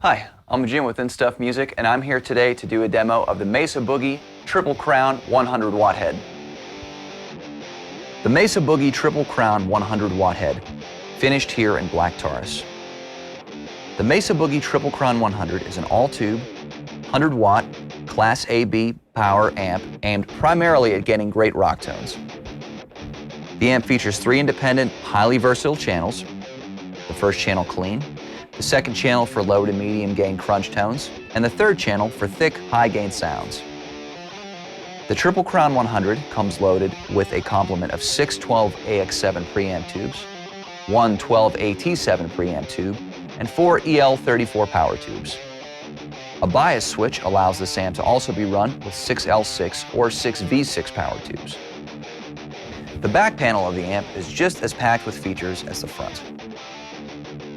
Hi, I'm Jim with InStuff Music, and I'm here today to do a demo of the Mesa Boogie Triple Crown 100 watt head. The Mesa Boogie Triple Crown 100 watt head, finished here in black Taurus. The Mesa Boogie Triple Crown 100 is an all-tube, 100 watt, Class AB power amp aimed primarily at getting great rock tones. The amp features 3 independent, highly versatile channels. The first channel clean, the second channel for low to medium gain crunch tones, and the third channel for thick, high gain sounds. The Triple Crown 100 comes loaded with a complement of 6 12AX7 preamp tubes, 1 12AT7 preamp tube, and 4 EL34 power tubes. A bias switch allows this amp to also be run with 6 L6 or 6 V6 power tubes. The back panel of the amp is just as packed with features as the front.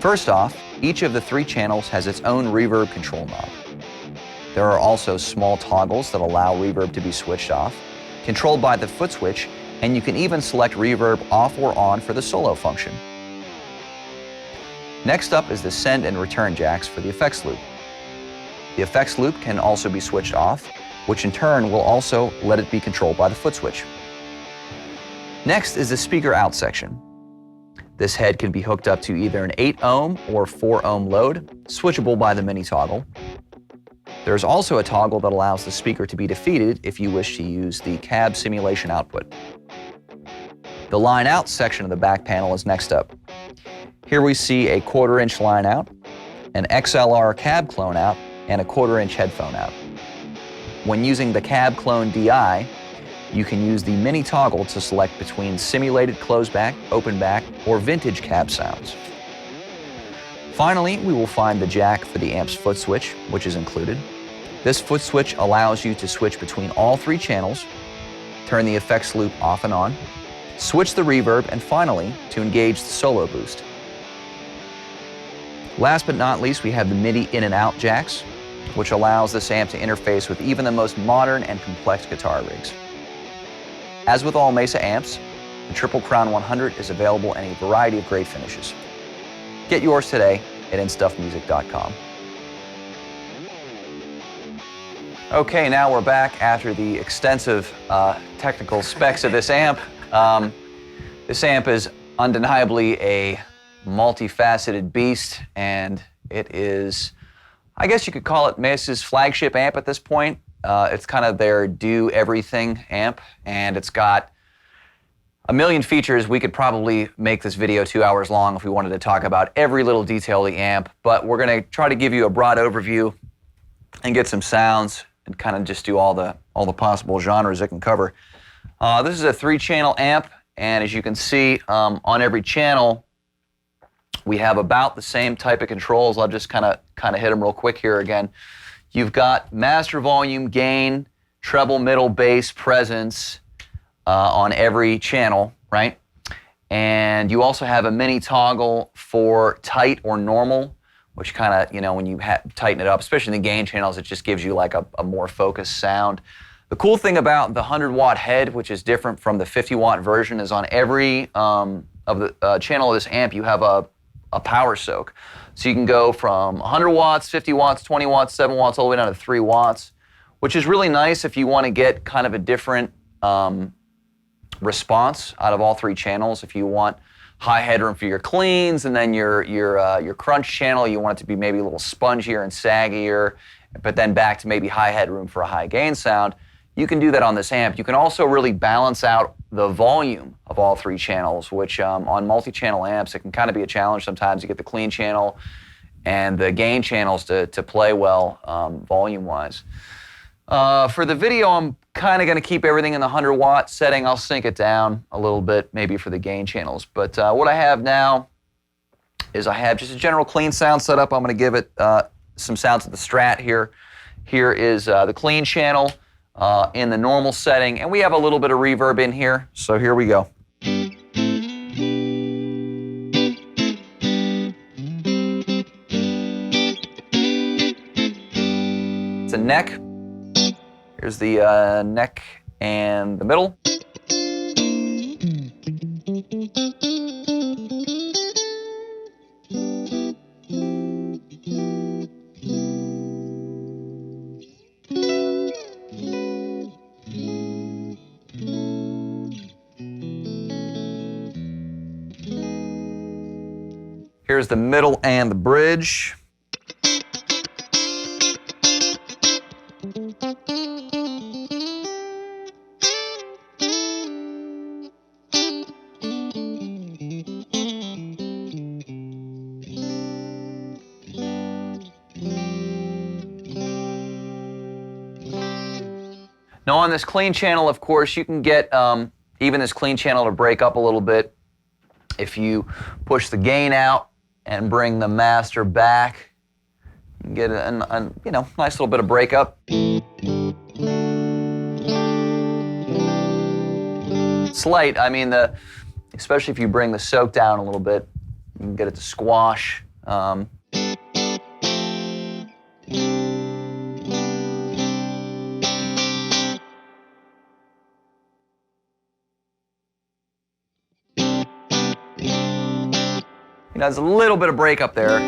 First off, each of the 3 channels has its own reverb control knob. There are also small toggles that allow reverb to be switched off, controlled by the foot switch, and you can even select reverb off or on for the solo function. Next up is the send and return jacks for the effects loop. The effects loop can also be switched off, which in turn will also let it be controlled by the foot switch. Next is the speaker out section. This head can be hooked up to either an 8 ohm or 4 ohm load, switchable by the mini toggle. There's also a toggle that allows the speaker to be defeated if you wish to use the cab simulation output. The line out section of the back panel is next up. Here we see a 1/4 inch line out, an XLR cab clone out, and a 1/4 inch headphone out. When using the cab clone DI, you can use the mini toggle to select between simulated closed back, open back, or vintage cab sounds. Finally, we will find the jack for the amp's foot switch, which is included. This foot switch allows you to switch between all 3 channels, turn the effects loop off and on, switch the reverb, and finally, to engage the solo boost. Last but not least, we have the MIDI in and out jacks, which allows this amp to interface with even the most modern and complex guitar rigs. As with all Mesa amps, the Triple Crown 100 is available in a variety of great finishes. Get yours today at InStuffMusic.com. Okay, now we're back after the extensive technical specs of this amp. This amp is undeniably a multifaceted beast, and it is, I guess you could call it Mesa's flagship amp at this point. It's kind of their do-everything amp, and it's got a million features. We could probably make this video 2 hours long if we wanted to talk about every little detail of the amp, but we're going to try to give you a broad overview and get some sounds and kind of just do all the possible genres it can cover. This is a 3-channel amp, and as you can see, on every channel, we have about the same type of controls. I'll just kind of hit them real quick here again. You've got master volume, gain, treble, middle, bass, presence on every channel, right? And you also have a mini toggle for tight or normal, which kind of, you know, when you tighten it up, especially in the gain channels, it just gives you like a more focused sound. The cool thing about the 100 watt head, which is different from the 50 watt version, is on every of the channel of this amp, you have a power soak. So you can go from 100 watts, 50 watts, 20 watts, 7 watts, all the way down to 3 watts, which is really nice if you want to get kind of a different response out of all 3 channels. If you want high headroom for your cleans, and then your crunch channel, you want it to be maybe a little spongier and saggier, but then back to maybe high headroom for a high gain sound, you can do that on this amp. You can also really balance out the volume of all 3 channels, which on multi-channel amps, it can kind of be a challenge sometimes to get the clean channel and the gain channels to play well volume-wise. For the video, I'm kind of going to keep everything in the 100 watt setting. I'll sync it down a little bit, maybe for the gain channels. But what I have now is I have just a general clean sound setup. I'm going to give it some sounds of the Strat here. Here is the clean channel in the normal setting, and we have a little bit of reverb in here, so here we go. It's a neck. Here's the neck and the middle. Here's the middle and the bridge. Now on this clean channel, of course, you can get even this clean channel to break up a little bit if you push the gain out and bring the master back. You can get a nice little bit of breakup. Slight, I mean, especially if you bring the soak down a little bit, you can get it to squash. There's a little bit of breakup there.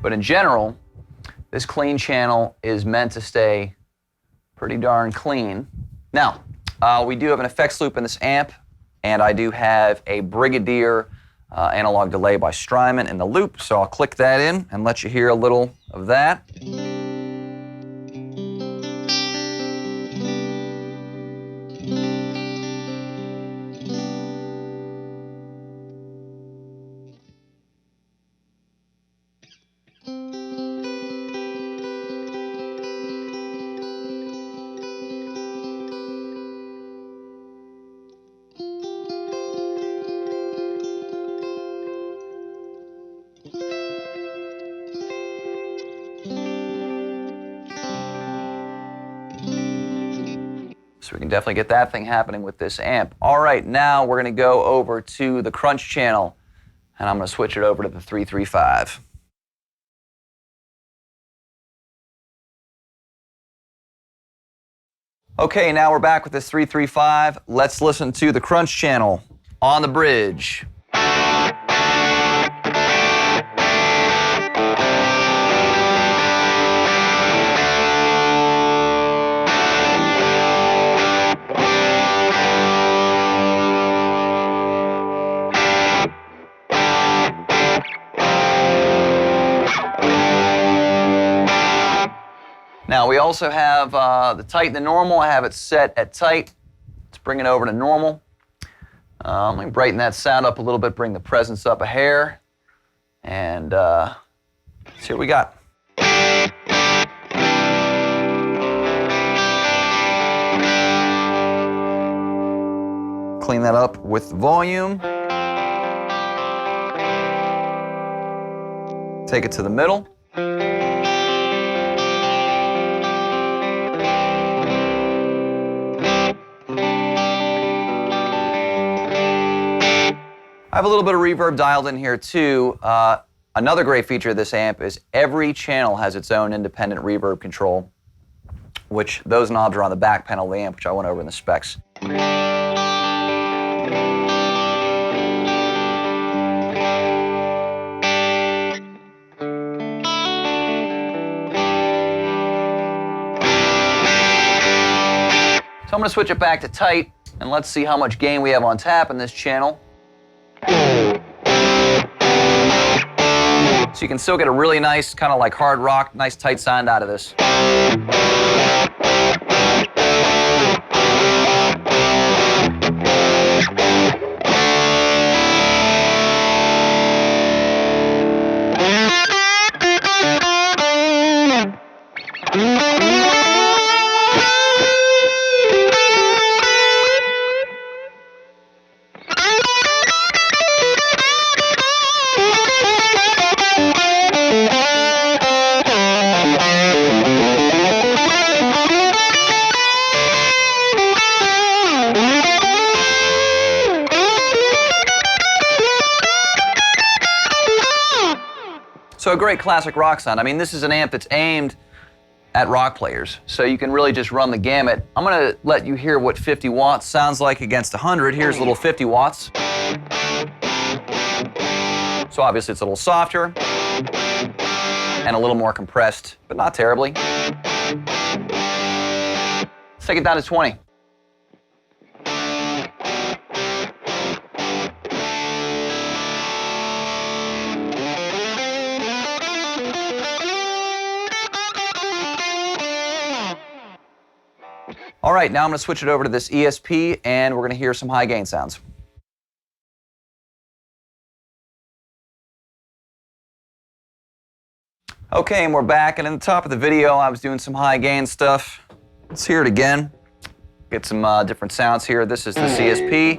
But in general, this clean channel is meant to stay pretty darn clean. Now, we do have an effects loop in this amp, and I do have a Brigadier analog delay by Strymon in the loop, so I'll click that in and let you hear a little of that. So we can definitely get that thing happening with this amp. All right, now we're going to go over to the crunch channel, and I'm going to switch it over to the 335. Okay, now we're back with this 335. Let's listen to the crunch channel on the bridge. Now we also have the tight and the normal. I have it set at tight. Let's bring it over to normal. Let me brighten that sound up a little bit, bring the presence up a hair, and let's see what we got. Clean that up with volume. Take it to the middle. I have a little bit of reverb dialed in here too. Another great feature of this amp is every channel has its own independent reverb control, which those knobs are on the back panel of the amp, which I went over in the specs. So I'm going to switch it back to tight, and let's see how much gain we have on tap in this channel. So you can still get a really nice, kind of like hard rock, nice tight sound out of this. So a great classic rock sound. I mean, this is an amp that's aimed at rock players, so you can really just run the gamut. I'm gonna let you hear what 50 watts sounds like against 100. Here's a little 50 watts. So obviously it's a little softer and a little more compressed, but not terribly. Let's take it down to 20. All right, now I'm going to switch it over to this ESP, and we're going to hear some high gain sounds. Okay, and we're back, and in the top of the video, I was doing some high gain stuff. Let's hear it again. Get some different sounds here. This is the CSP.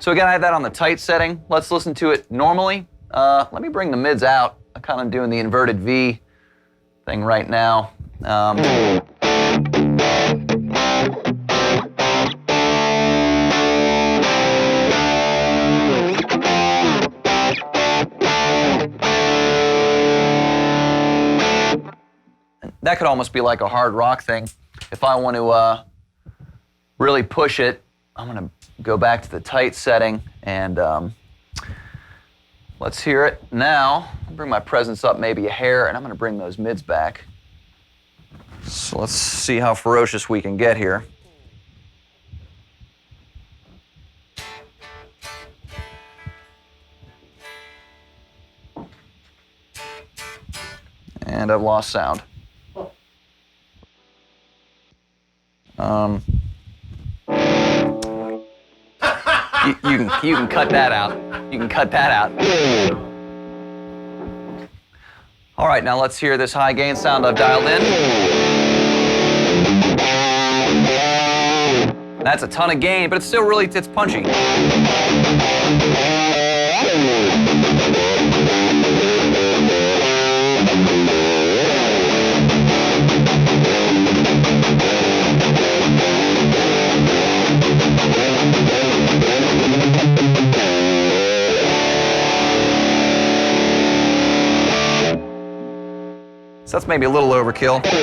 So again, I have that on the tight setting. Let's listen to it normally. Let me bring the mids out. I'm kind of doing the inverted V thing right now. That could almost be like a hard rock thing. If I want to really push it, I'm going to go back to the tight setting and let's hear it. Now, I'll bring my presence up maybe a hair, and I'm going to bring those mids back. So let's see how ferocious we can get here. And I've lost sound. You can cut that out. You can cut that out. All right, now let's hear this high gain sound I've dialed in. That's a ton of gain, but it's still really, it's punchy. So that's maybe a little overkill. There's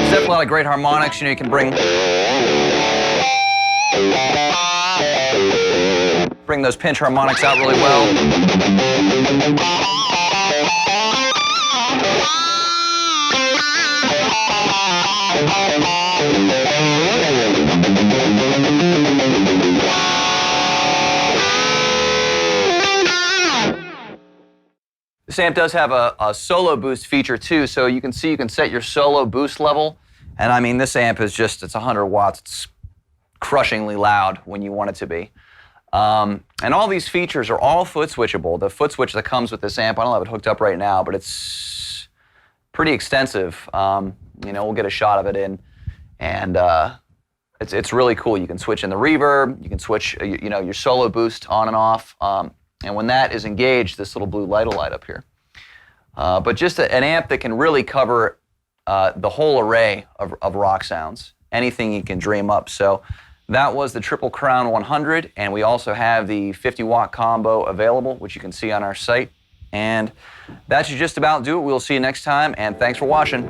definitely a lot of great harmonics. You know, you can bring those pinch harmonics out really well. This amp does have a solo boost feature too, so you can see you can set your solo boost level. And I mean, this amp is just, it's 100 watts. It's crushingly loud when you want it to be. And all these features are all foot switchable. The foot switch that comes with this amp, I don't have it hooked up right now, but it's pretty extensive. You know, we'll get a shot of it in. And it's really cool. You can switch in the reverb, you can switch you know, your solo boost on and off. And when that is engaged, this little blue light will light up here. But just an amp that can really cover the whole array of rock sounds, anything you can dream up. So that was the Triple Crown 100, and we also have the 50-watt combo available, which you can see on our site. And that should just about do it. We'll see you next time, and thanks for watching.